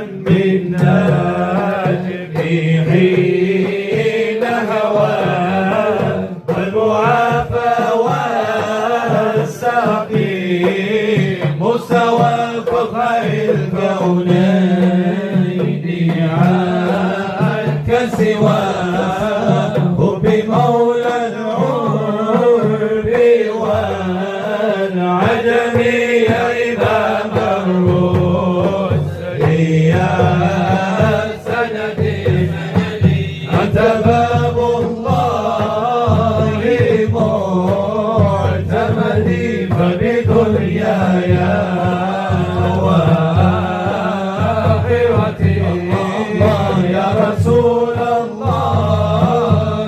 من ناجحي حين هوى والمعافى والسقيم مستوى فخر الكونين عنك سواه بمولى العرب والعجم يا إمام الرسل يا سندي أنت باب الله معتمدي فبدنياي وآخرتي الله يا رسول الله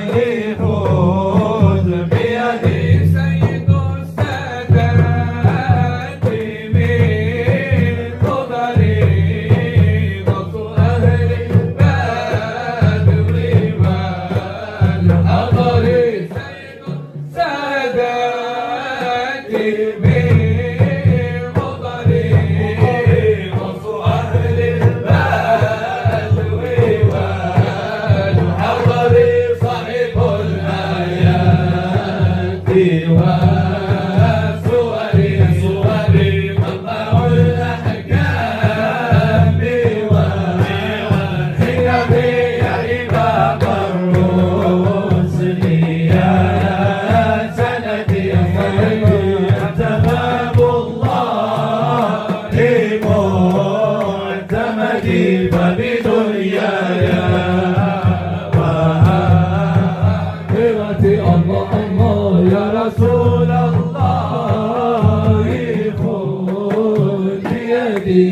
خذ بيدي سيد السادات من قدري غوث أهل البدر والحضر سيد السادات من قدري غوث أهل البدر والحضر صاحب الآيات والسور منبع الأحكام والحكم يا إمام الرسل يا سندي أنت باب الله معتمدي فبدنياي وآخرتي الله الله يا رسول الله خذ بيدي